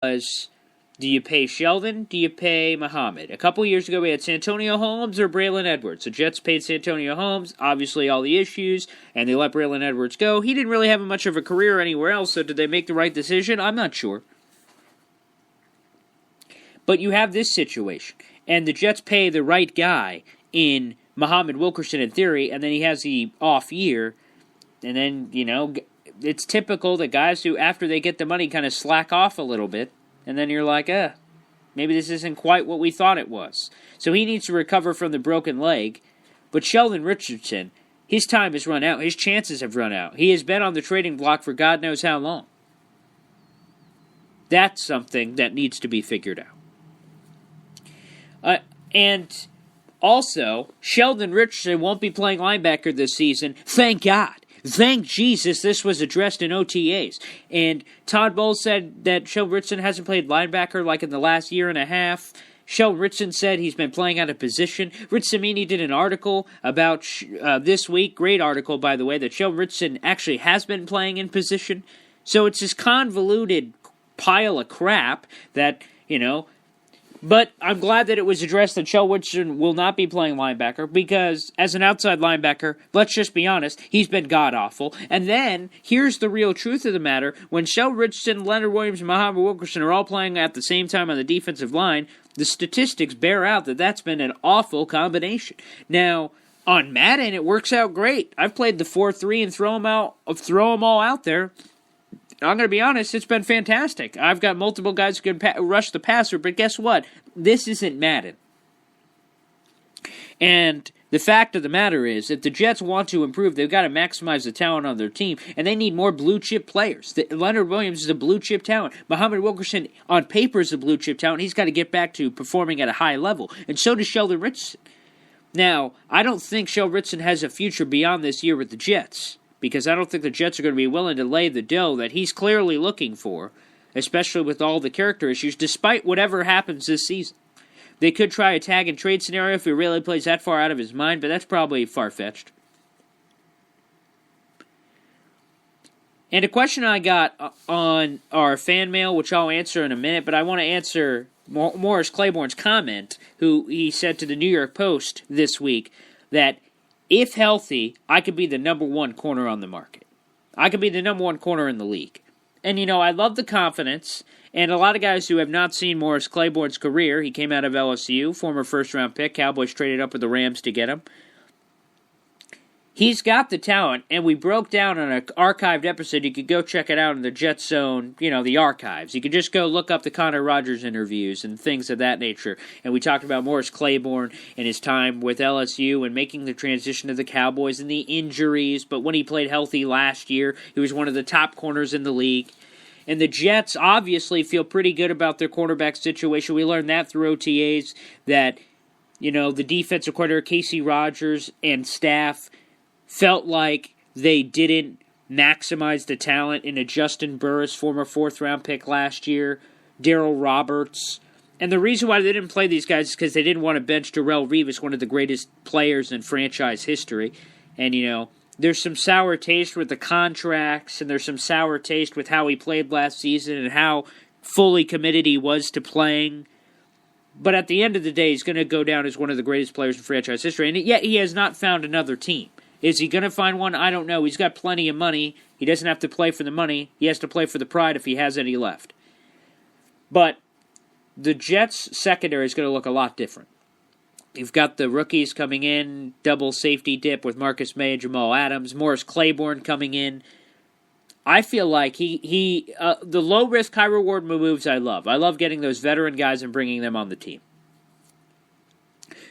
was, do you pay Sheldon? Do you pay Muhammad? A couple years ago, we had Santonio Holmes or Braylon Edwards. The Jets paid Santonio Holmes, obviously all the issues, and they let Braylon Edwards go. He didn't really have much of a career anywhere else, so did they make the right decision? I'm not sure. But you have this situation, and the Jets pay the right guy in Muhammad Wilkerson in theory, and then he has the off year, and then, it's typical that guys who, after they get the money, kind of slack off a little bit. And then you're like, maybe this isn't quite what we thought it was. So he needs to recover from the broken leg. But Sheldon Richardson, his time has run out. His chances have run out. He has been on the trading block for God knows how long. That's something that needs to be figured out. And also, Sheldon Richardson won't be playing linebacker this season. Thank God. Thank Jesus this was addressed in OTAs. And Todd Bowles said that Sheldon Richardson hasn't played linebacker like in the last year and a half. Sheldon Richardson said he's been playing out of position. Rich Cimini did an article about this week, great article by the way, that Sheldon Richardson actually has been playing in position. So it's this convoluted pile of crap that, But I'm glad that it was addressed that Sheldon Richardson will not be playing linebacker because, as an outside linebacker, let's just be honest, he's been god-awful. And then, here's the real truth of the matter. When Sheldon Richardson, Leonard Williams, and Muhammad Wilkerson are all playing at the same time on the defensive line, the statistics bear out that that's been an awful combination. Now, on Madden, it works out great. I've played the 4-3 and throw them all out there. I'm going to be honest, it's been fantastic. I've got multiple guys who can rush the passer, but guess what? This isn't Madden. And the fact of the matter is, if the Jets want to improve, they've got to maximize the talent on their team, and they need more blue-chip players. Leonard Williams is a blue-chip talent. Muhammad Wilkerson, on paper, is a blue-chip talent. He's got to get back to performing at a high level, and so does Sheldon Richardson. Now, I don't think Sheldon Richardson has a future beyond this year with the Jets, because I don't think the Jets are going to be willing to lay the dough that he's clearly looking for, especially with all the character issues, despite whatever happens this season. They could try a tag and trade scenario if he really plays that far out of his mind, but that's probably far-fetched. And a question I got on our fan mail, which I'll answer in a minute, but I want to answer Morris Claiborne's comment, who he said to the New York Post this week that if healthy, I could be the number one corner on the market. I could be the number one corner in the league. And, I love the confidence. And a lot of guys who have not seen Morris Claiborne's career, he came out of LSU, former first-round pick. Cowboys traded up with the Rams to get him. He's got the talent, and we broke down on an archived episode. You could go check it out in the Jet Zone, the archives. You could just go look up the Connor Rogers interviews and things of that nature. And we talked about Morris Claiborne and his time with LSU and making the transition to the Cowboys and the injuries. But when he played healthy last year, he was one of the top corners in the league. And the Jets obviously feel pretty good about their cornerback situation. We learned that through OTAs that, the defensive coordinator, Casey Rogers, and staff felt like they didn't maximize the talent in a Justin Burris, former fourth-round pick last year, Darryl Roberts. And the reason why they didn't play these guys is because they didn't want to bench Darrelle Revis, one of the greatest players in franchise history. And, there's some sour taste with the contracts, and there's some sour taste with how he played last season and how fully committed he was to playing. But at the end of the day, he's going to go down as one of the greatest players in franchise history, and yet he has not found another team. Is he going to find one? I don't know. He's got plenty of money. He doesn't have to play for the money. He has to play for the pride if he has any left. But the Jets' secondary is going to look a lot different. You've got the rookies coming in, double safety dip with Marcus May and Jamal Adams, Morris Claiborne coming in. I feel like the low-risk, high-reward moves I love. I love getting those veteran guys and bringing them on the team.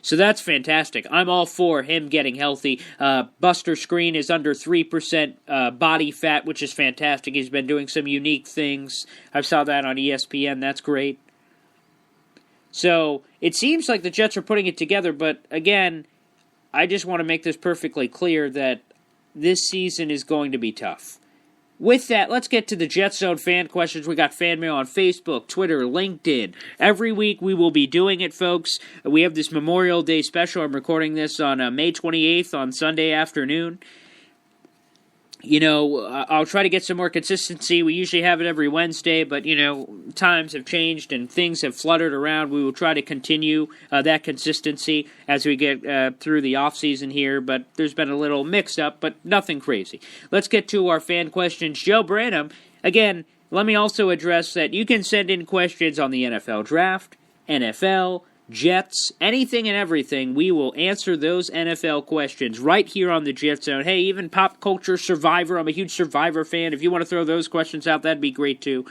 So that's fantastic. I'm all for him getting healthy. Buster Screen is under 3% body fat, which is fantastic. He's been doing some unique things. I saw that on ESPN. That's great. So it seems like the Jets are putting it together, but again, I just want to make this perfectly clear that this season is going to be tough. With that, let's get to the Jet Zone fan questions. We got fan mail on Facebook, Twitter, LinkedIn. Every week we will be doing it, folks. We have this Memorial Day special. I'm recording this on May 28th on Sunday afternoon. I'll try to get some more consistency. We usually have it every Wednesday, but, times have changed and things have fluttered around. We will try to continue that consistency as we get through the offseason here, but there's been a little mix-up, but nothing crazy. Let's get to our fan questions. Joe Branham, again, let me also address that you can send in questions on the NFL Draft, NFL, Jets, anything and everything. We will answer those NFL questions right here on the Jet Zone. Hey, even pop culture, Survivor. I'm a huge Survivor fan. If you want to throw those questions out, that'd be great too.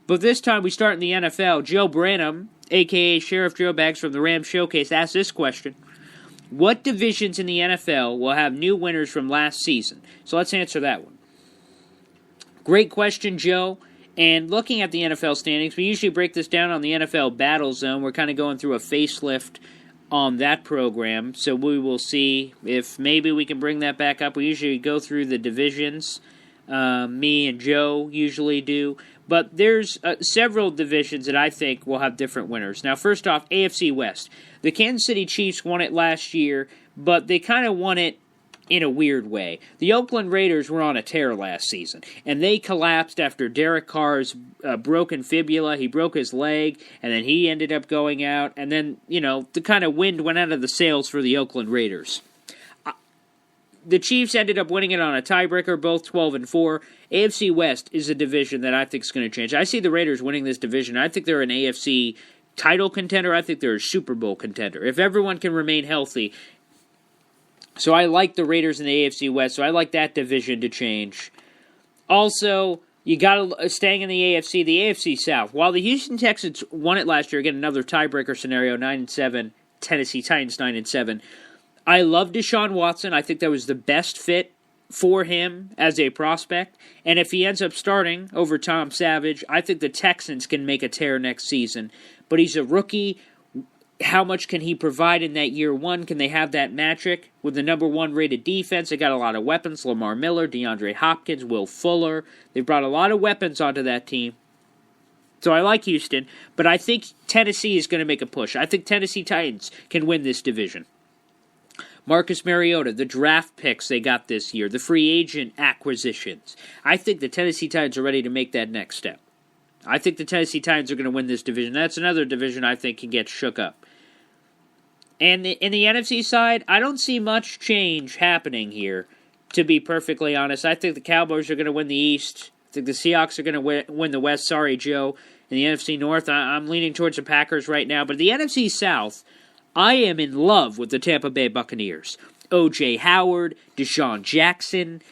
But this time we start in the NFL. Joe Branham, a.k.a. Sheriff Joe Bags from the Rams Showcase, asked this question. What divisions in the NFL will have new winners from last season? So let's answer that one. Great question, Joe. And looking at the NFL standings, we usually break this down on the NFL Battle Zone. We're kind of going through a facelift on that program, so we will see if maybe we can bring that back up. We usually go through the divisions. Me and Joe usually do. But there's several divisions that I think will have different winners. Now, first off, AFC West. The Kansas City Chiefs won it last year, but they kind of won it in a weird way. The Oakland Raiders were on a tear last season, and they collapsed after Derek Carr's broken fibula. He broke his leg, and then he ended up going out, and then, the kind of wind went out of the sails for the Oakland Raiders. The Chiefs ended up winning it on a tiebreaker, both 12-4. AFC West is a division that I think is going to change. I see the Raiders winning this division. I think they're an AFC title contender. I think they're a Super Bowl contender. If everyone can remain healthy. So I like the Raiders in the AFC West, so I like that division to change. Also, you got to, staying in the AFC South. While the Houston Texans won it last year, again, another tiebreaker scenario, 9-7, Tennessee Titans 9-7. I love Deshaun Watson. I think that was the best fit for him as a prospect. And if he ends up starting over Tom Savage, I think the Texans can make a tear next season. But he's a rookie. How much can he provide in that year one? Can they have that magic with the number one rated defense? They got a lot of weapons. Lamar Miller, DeAndre Hopkins, Will Fuller. They've brought a lot of weapons onto that team. So I like Houston, but I think Tennessee is going to make a push. I think Tennessee Titans can win this division. Marcus Mariota, the draft picks they got this year, the free agent acquisitions. I think the Tennessee Titans are ready to make that next step. I think the Tennessee Titans are going to win this division. That's another division I think can get shook up. And in the NFC side, I don't see much change happening here, to be perfectly honest. I think the Cowboys are going to win the East. I think the Seahawks are going to win the West. Sorry, Joe. In the NFC North, I'm leaning towards the Packers right now. But the NFC South, I am in love with the Tampa Bay Buccaneers. O.J. Howard, Deshaun Jackson,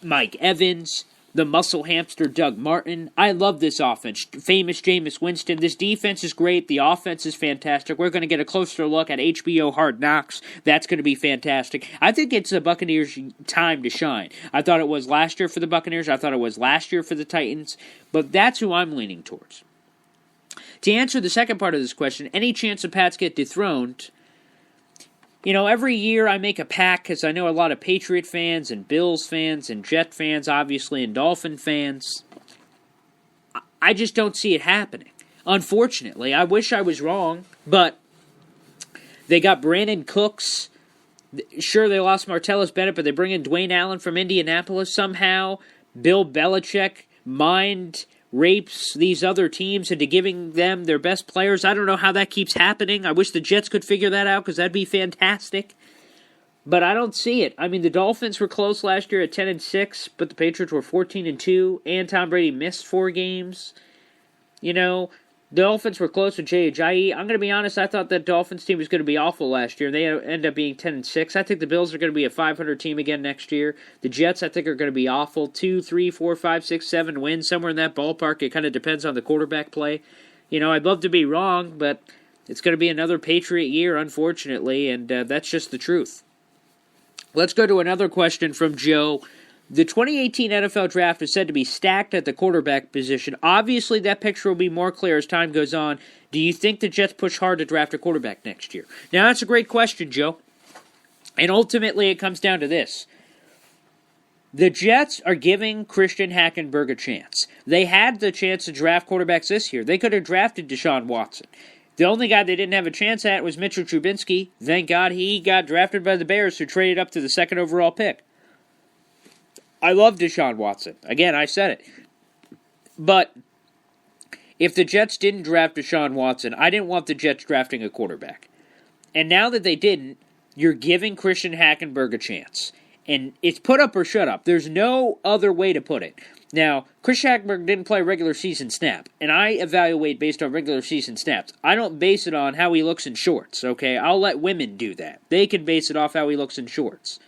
Mike Evans, the muscle hamster Doug Martin. I love this offense. Famous Jameis Winston. This defense is great. The offense is fantastic. We're going to get a closer look at HBO Hard Knocks. That's going to be fantastic. I think it's the Buccaneers' time to shine. I thought it was last year for the Buccaneers. I thought it was last year for the Titans. But that's who I'm leaning towards. To answer the second part of this question, any chance the Pats get dethroned? Every year I make a pack because I know a lot of Patriot fans and Bills fans and Jet fans, obviously, and Dolphin fans. I just don't see it happening. Unfortunately, I wish I was wrong, but they got Brandon Cooks. Sure, they lost Martellus Bennett, but they bring in Dwayne Allen from Indianapolis somehow. Bill Belichick rapes these other teams into giving them their best players. I don't know how that keeps happening. I wish the Jets could figure that out because that'd be fantastic. But I don't see it. I mean, the Dolphins were close last year at 10-6, but the Patriots were 14-2, and Tom Brady missed 4 games. The Dolphins were close with Jay Ajayi. I'm going to be honest, I thought that Dolphins team was going to be awful last year. They ended up being 10-6. I think the Bills are going to be a 500 team again next year. The Jets, I think, are going to be awful. 2, 3, 4, 5, 6, 7 wins, somewhere in that ballpark. It kind of depends on the quarterback play. I'd love to be wrong, but it's going to be another Patriot year, unfortunately, and that's just the truth. Let's go to another question from Joe. The 2018 NFL Draft is said to be stacked at the quarterback position. Obviously, that picture will be more clear as time goes on. Do you think the Jets push hard to draft a quarterback next year? Now, that's a great question, Joe. And ultimately, it comes down to this. The Jets are giving Christian Hackenberg a chance. They had the chance to draft quarterbacks this year. They could have drafted Deshaun Watson. The only guy they didn't have a chance at was Mitchell Trubisky. Thank God he got drafted by the Bears, who traded up to the second overall pick. I love Deshaun Watson. Again, I said it. But if the Jets didn't draft Deshaun Watson, I didn't want the Jets drafting a quarterback. And now that they didn't, you're giving Christian Hackenberg a chance. And it's put up or shut up. There's no other way to put it. Now, Christian Hackenberg didn't play a regular season snap, and I evaluate based on regular season snaps. I don't base it on how he looks in shorts, okay? I'll let women do that. They can base it off how he looks in shorts.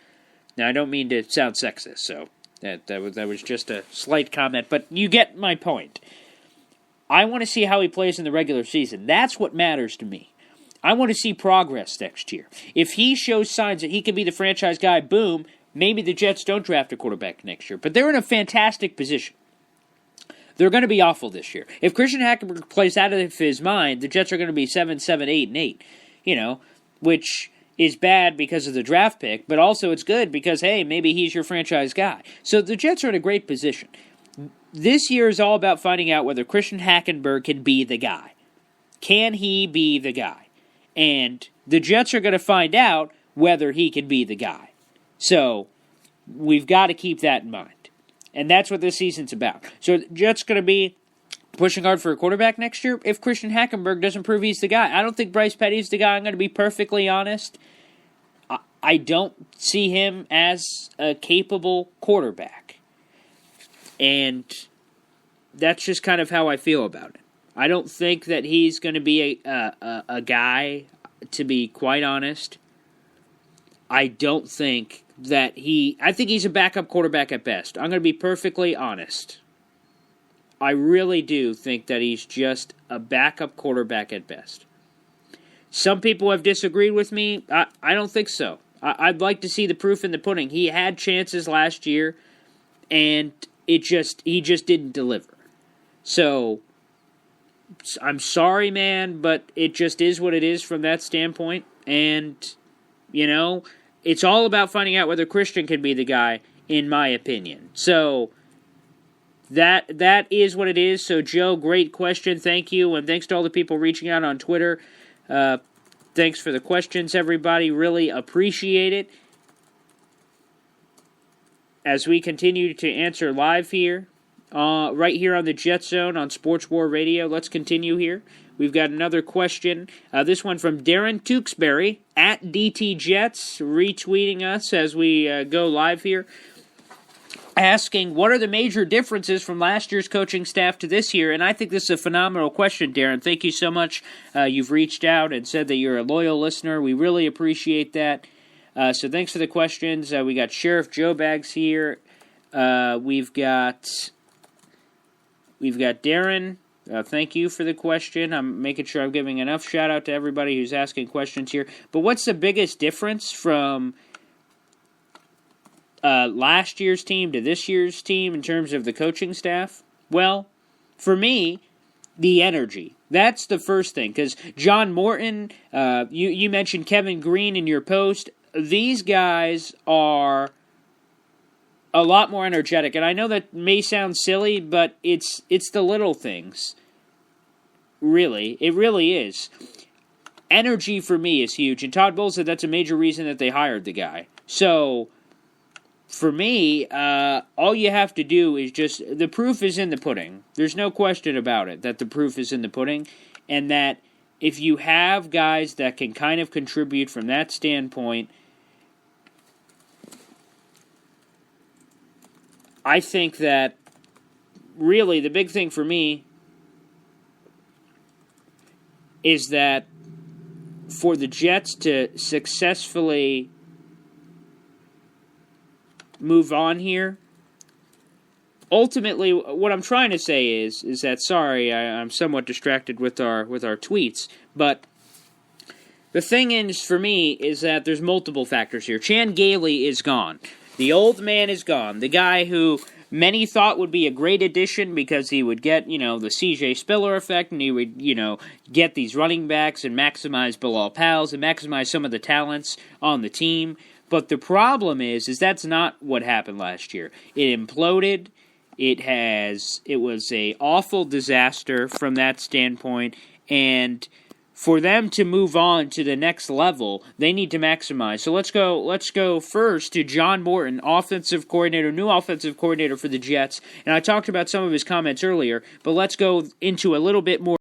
Now, I don't mean to sound sexist, so that was just a slight comment, but you get my point. I want to see how he plays in the regular season. That's what matters to me. I want to see progress next year. If he shows signs that he can be the franchise guy, boom, maybe the Jets don't draft a quarterback next year. But they're in a fantastic position. They're going to be awful this year. If Christian Hackenberg plays out of his mind, the Jets are going to be 7-7, 8-8. Which is bad because of the draft pick, but also it's good because, hey, maybe he's your franchise guy. So the Jets are in a great position. This year is all about finding out whether Christian Hackenberg can be the guy. Can he be the guy? And the Jets are going to find out whether he can be the guy. So we've got to keep that in mind. And that's what this season's about. So the Jets going to be pushing hard for a quarterback next year if Christian Hackenberg doesn't prove he's the guy. I don't think Bryce Petty's the guy. I'm going to be perfectly honest. I don't see him as a capable quarterback. And that's just kind of how I feel about it. I don't think that he's going to be a guy, to be quite honest. I don't think that I think he's a backup quarterback at best. I'm going to be perfectly honest. I really do think that he's just a backup quarterback at best. Some people have disagreed with me. I don't think so. I'd like to see the proof in the pudding. He had chances last year, and he just didn't deliver. So I'm sorry, man, but it just is what it is from that standpoint. And, it's all about finding out whether Christian can be the guy, in my opinion. So that is what it is. So, Joe, great question. Thank you. And thanks to all the people reaching out on Twitter. Thanks for the questions, everybody. Really appreciate it. As we continue to answer live here, right here on the Jet Zone on Sports War Radio. Let's continue here. We've got another question. This one from Darren Tewksbury at DT Jets, retweeting us as we go live here, asking, what are the major differences from last year's coaching staff to this year? And I think this is a phenomenal question, Darren. Thank you so much. You've reached out and said that you're a loyal listener. We really appreciate that. So thanks for the questions. We got Sheriff Joe Bags here. We've got Darren. Thank you for the question. I'm making sure I'm giving enough shout out to everybody who's asking questions here. But what's the biggest difference from last year's team to this year's team in terms of the coaching staff? Well, for me, the energy. That's the first thing. Because John Morton, you mentioned Kevin Green in your post. These guys are a lot more energetic. And I know that may sound silly, but it's the little things. Really. It really is. Energy for me is huge. And Todd Bowles said that's a major reason that they hired the guy. So, for me, all you have to do is just, the proof is in the pudding. There's no question about it, that the proof is in the pudding. And that if you have guys that can kind of contribute from that standpoint, I think that really the big thing for me is that for the Jets to successfully move on here, ultimately what I'm trying to say is that, sorry, I'm somewhat distracted with our tweets, but the thing is for me is that there's multiple factors here. Chan Gailey is gone. The old man is gone. The guy who many thought would be a great addition because he would get, the C.J. Spiller effect, and he would, get these running backs and maximize Bilal Powell and maximize some of the talents on the team. But the problem is that's not what happened last year. It imploded. It was a awful disaster from that standpoint, and for them to move on to the next level, they need to maximize. So let's go first to John Morton, new offensive coordinator for the Jets. And I talked about some of his comments earlier, but let's go into a little bit more